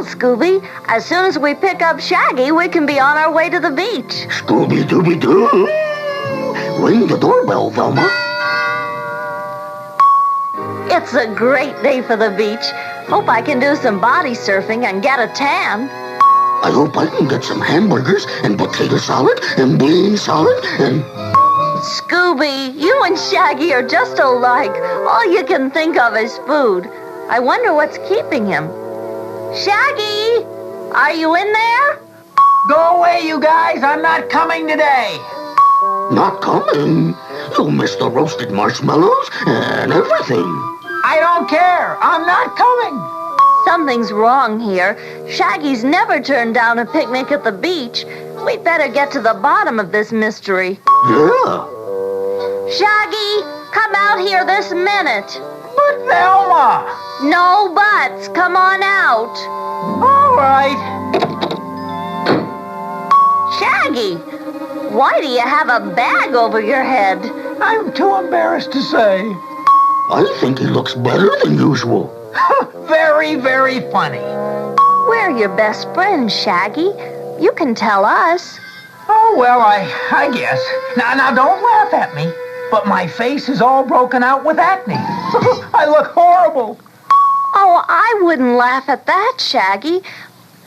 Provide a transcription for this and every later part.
Scooby. As soon as we pick up Shaggy, we can be on our way to the beach. Scooby-Dooby-Doo! Ring the doorbell, Velma. It's a great day for the beach. Hope I can do some body surfing and get a tan. I hope I can get some hamburgers and potato salad and bean salad and... Scooby, you and Shaggy are just alike. All you can think of is food. I wonder what's keeping him. Shaggy, are you in there? Go away, you guys. I'm not coming today. Not coming? You'll miss the roasted marshmallows and everything. I don't care. I'm not coming. Something's wrong here. Shaggy's never turned down a picnic at the beach. We'd better get to the bottom of this mystery. Yeah. Shaggy, come out here this minute. But Velma! No buts. Come on out. All right. Shaggy, why do you have a bag over your head? I'm too embarrassed to say. I think he looks better than usual. Very, very funny. We're your best friends, Shaggy. You can tell us. Oh, well, I guess. Now, don't laugh at me. But my face is all broken out with acne. I look horrible. Oh, I wouldn't laugh at that, Shaggy.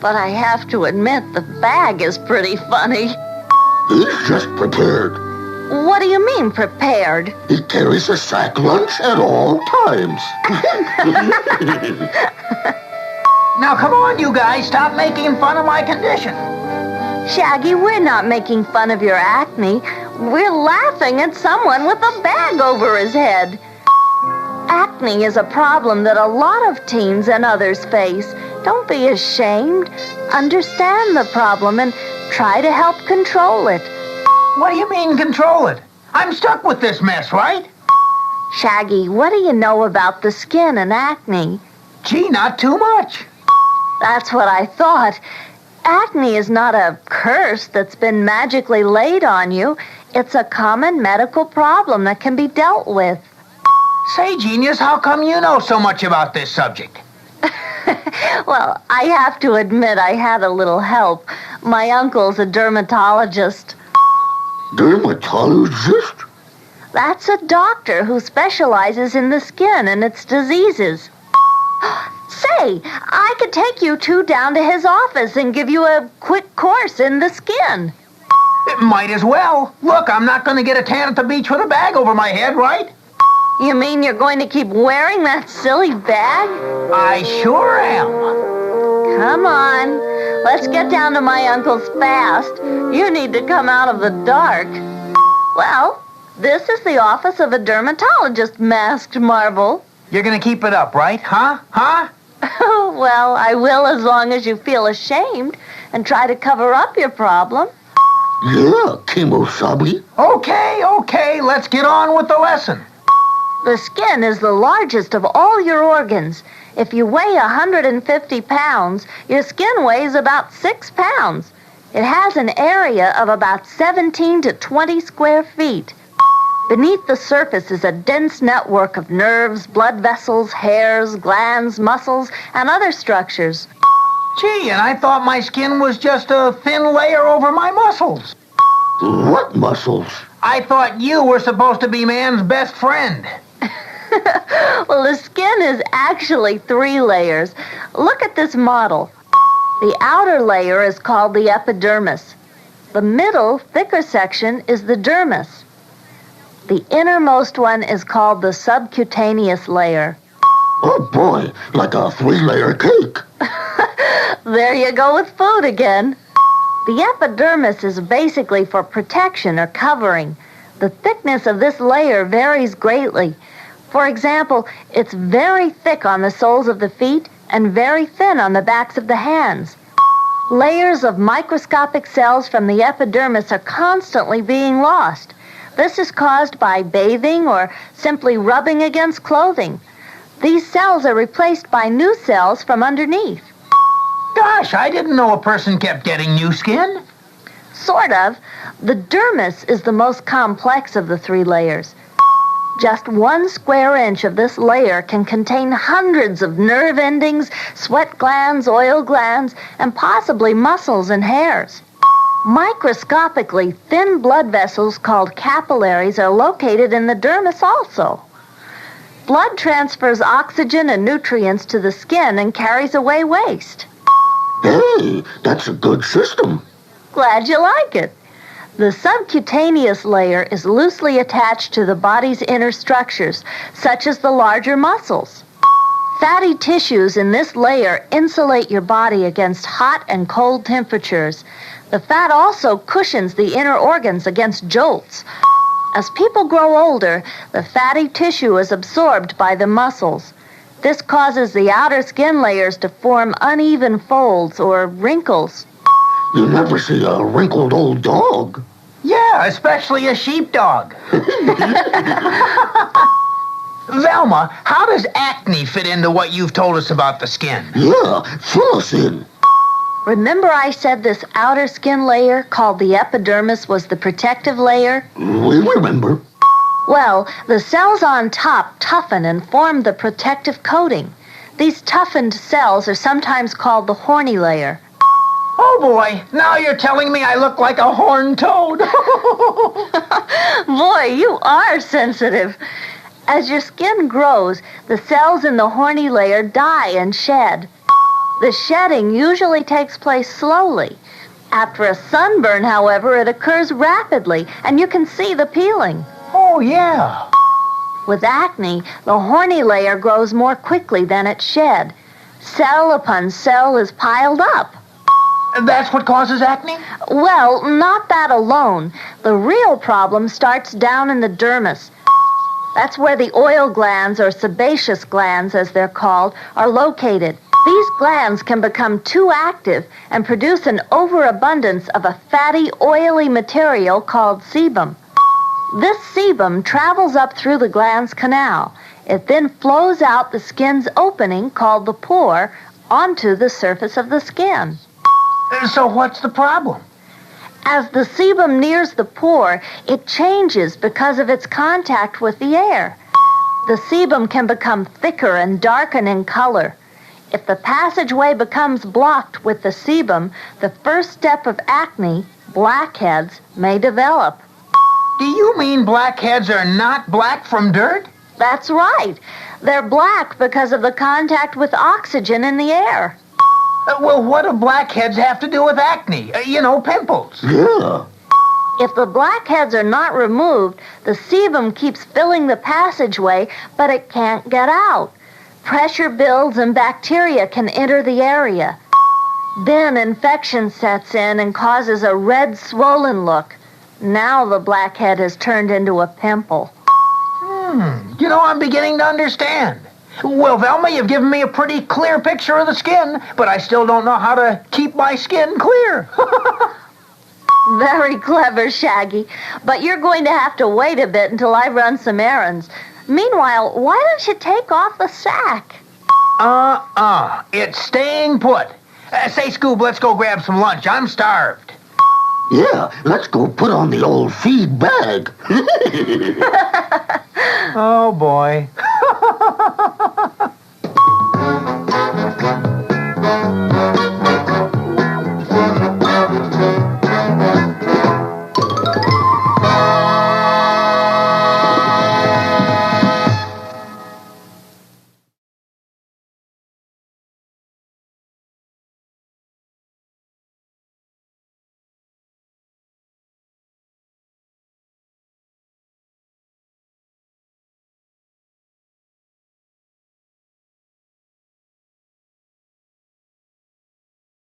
But I have to admit, the bag is pretty funny. He's just prepared. What do you mean, prepared? He carries a sack lunch at all times. Now, come on, you guys. Stop making fun of my condition. Shaggy, we're not making fun of your acne. We're laughing at someone with a bag over his head. Acne is a problem that a lot of teens and others face. Don't be ashamed. Understand the problem and try to help control it. What do you mean, control it? I'm stuck with this mess, right? Shaggy, what do you know about the skin and acne? Gee, not too much. That's what I thought. Acne is not a curse that's been magically laid on you. It's a common medical problem that can be dealt with. Say, genius, how come you know so much about this subject? Well, I have to admit I had a little help. My uncle's a dermatologist. Dermatologist? That's a doctor who specializes in the skin and its diseases. Say, I could take you two down to his office and give you a quick course in the skin. It might as well. Look, I'm not going to get a tan at the beach with a bag over my head, right? You mean you're going to keep wearing that silly bag? I sure am. Come on. Let's get down to my uncle's fast. You need to come out of the dark. Well, this is the office of a dermatologist, masked marvel. You're going to keep it up, right? Huh? Well, I will as long as you feel ashamed and try to cover up your problem. Yeah, Kimosabi. Okay, let's get on with the lesson. The skin is the largest of all your organs. If you weigh 150 pounds, your skin weighs about 6 pounds. It has an area of about 17 to 20 square feet. Beneath the surface is a dense network of nerves, blood vessels, hairs, glands, muscles, and other structures. Gee, and I thought my skin was just a thin layer over my muscles. What muscles? I thought you were supposed to be man's best friend. Well, the skin is actually 3 layers. Look at this model. The outer layer is called the epidermis. The middle, thicker section is the dermis. The innermost one is called the subcutaneous layer. Oh boy, like a 3-layer cake. There you go with food again. The epidermis is basically for protection or covering. The thickness of this layer varies greatly. For example, it's very thick on the soles of the feet and very thin on the backs of the hands. Layers of microscopic cells from the epidermis are constantly being lost. This is caused by bathing or simply rubbing against clothing. These cells are replaced by new cells from underneath. Gosh, I didn't know a person kept getting new skin. Sort of. The dermis is the most complex of the 3 layers. Just 1 square inch of this layer can contain hundreds of nerve endings, sweat glands, oil glands, and possibly muscles and hairs. Microscopically, thin blood vessels called capillaries are located in the dermis also. Blood transfers oxygen and nutrients to the skin and carries away waste. Hey, that's a good system. Glad you like it. The subcutaneous layer is loosely attached to the body's inner structures, such as the larger muscles. Fatty tissues in this layer insulate your body against hot and cold temperatures. The fat also cushions the inner organs against jolts. As people grow older, the fatty tissue is absorbed by the muscles. This causes the outer skin layers to form uneven folds or wrinkles. You never see a wrinkled old dog. Yeah, especially a sheepdog. Velma, how does acne fit into what you've told us about the skin? Yeah, fill us in. Remember I said this outer skin layer, called the epidermis, was the protective layer? We remember. Well, the cells on top toughen and form the protective coating. These toughened cells are sometimes called the horny layer. Oh, boy, now you're telling me I look like a horned toad. Boy, you are sensitive. As your skin grows, the cells in the horny layer die and shed. The shedding usually takes place slowly. After a sunburn, however, it occurs rapidly, and you can see the peeling. Oh, yeah. With acne, the horny layer grows more quickly than it's shed. Cell upon cell is piled up. That's what causes acne? Well, not that alone. The real problem starts down in the dermis. That's where the oil glands, or sebaceous glands as they're called, are located. These glands can become too active and produce an overabundance of a fatty, oily material called sebum. This sebum travels up through the gland's canal. It then flows out the skin's opening, called the pore, onto the surface of the skin. So what's the problem? As the sebum nears the pore, it changes because of its contact with the air. The sebum can become thicker and darken in color. If the passageway becomes blocked with the sebum, the first step of acne, blackheads, may develop. Do you mean blackheads are not black from dirt? That's right. They're black because of the contact with oxygen in the air. Well, what do blackheads have to do with acne? Pimples. Yeah. If the blackheads are not removed, the sebum keeps filling the passageway, but it can't get out. Pressure builds and bacteria can enter the area. Then infection sets in and causes a red, swollen look. Now the blackhead has turned into a pimple. I'm beginning to understand. Well, Velma, you've given me a pretty clear picture of the skin, but I still don't know how to keep my skin clear. Very clever, Shaggy. But you're going to have to wait a bit until I run some errands. Meanwhile, why don't you take off the sack? It's staying put. Say, Scoob, let's go grab some lunch. I'm starved. Yeah, let's go put on the old feed bag. Oh, boy.